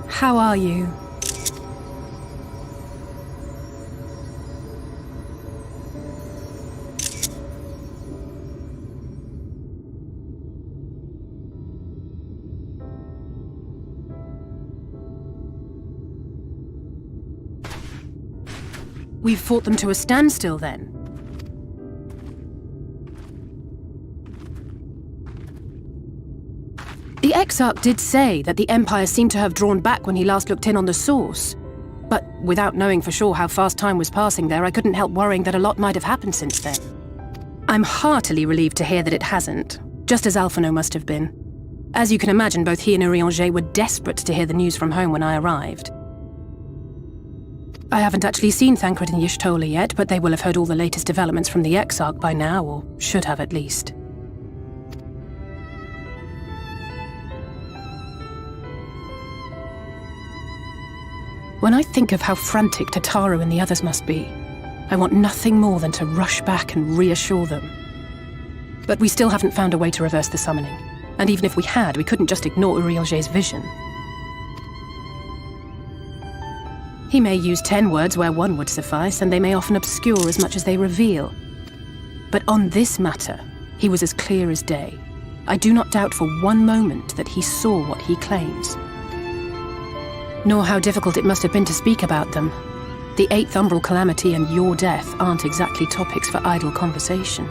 How are you? We've fought them to a standstill, then? The Exarch did say that the Empire seemed to have drawn back when he last looked in on the source. But without knowing for sure how fast time was passing there, I couldn't help worrying that a lot might have happened since then. I'm heartily relieved to hear that it hasn't, just as Alphino must have been. As you can imagine, both he and Urianger were desperate to hear the news from home when I arrived. I haven't actually seen Thancred and Y'shtola yet, but they will have heard all the latest developments from the Exarch by now, or should have at least. When I think of how frantic Tataru and the others must be, I want nothing more than to rush back and reassure them. But we still haven't found a way to reverse the summoning, and even if we had, we couldn't just ignore Urianger's vision. He may use 10 words where one would suffice, and they may often obscure as much as they reveal. But on this matter, he was as clear as day. I do not doubt for one moment that he saw what he claims. Nor how difficult it must have been to speak about them. The 8th Umbral Calamity and your death aren't exactly topics for idle conversation.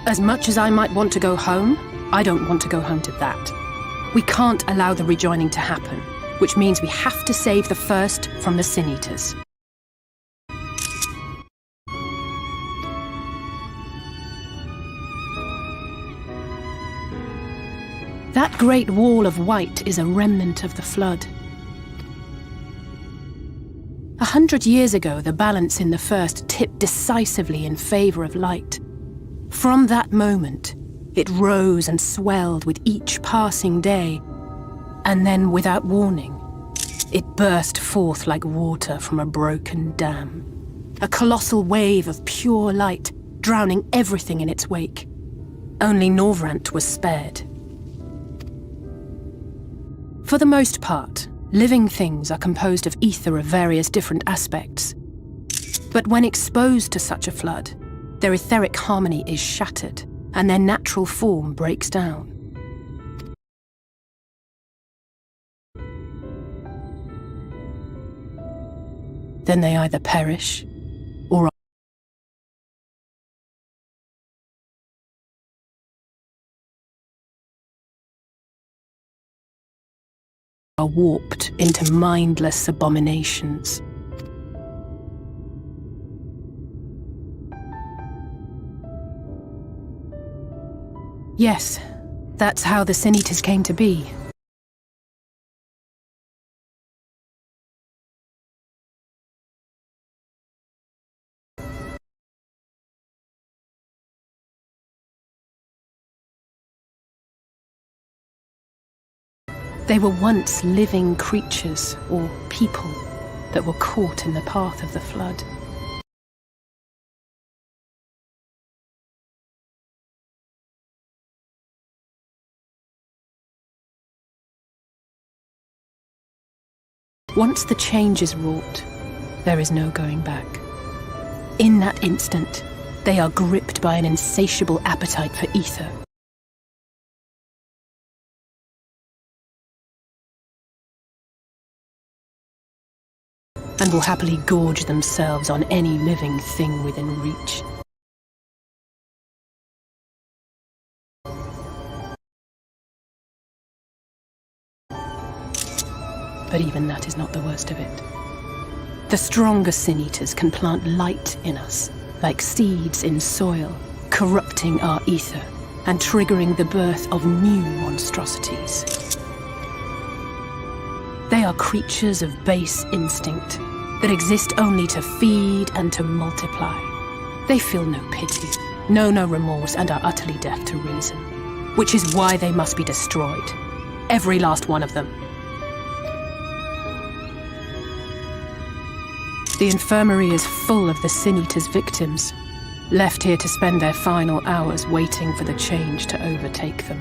As much as I might want to go home, I don't want to go home to that. We can't allow the rejoining to happen, which means we have to save the first from the Sin Eaters. That great wall of white is a remnant of the flood. 100 years ago, the balance in the first tipped decisively in favor of light. From that moment, it rose and swelled with each passing day, and then, without warning, it burst forth like water from a broken dam. A colossal wave of pure light, drowning everything in its wake. Only Norvrant was spared. For the most part, living things are composed of ether of various different aspects. But when exposed to such a flood, their etheric harmony is shattered, and their natural form breaks down. Then they either perish, or are warped into mindless abominations. Yes, that's how the Sin Eaters came to be. They were once living creatures, or people, that were caught in the path of the flood. Once the change is wrought, there is no going back. In that instant, they are gripped by an insatiable appetite for ether. And will happily gorge themselves on any living thing within reach. But even that is not the worst of it. The stronger Sin Eaters can plant light in us, like seeds in soil, corrupting our ether, and triggering the birth of new monstrosities. They are creatures of base instinct that exist only to feed and to multiply. They feel no pity, know no remorse, and are utterly deaf to reason, which is why they must be destroyed. Every last one of them. The infirmary is full of the Sin Eater's victims, left here to spend their final hours waiting for the change to overtake them.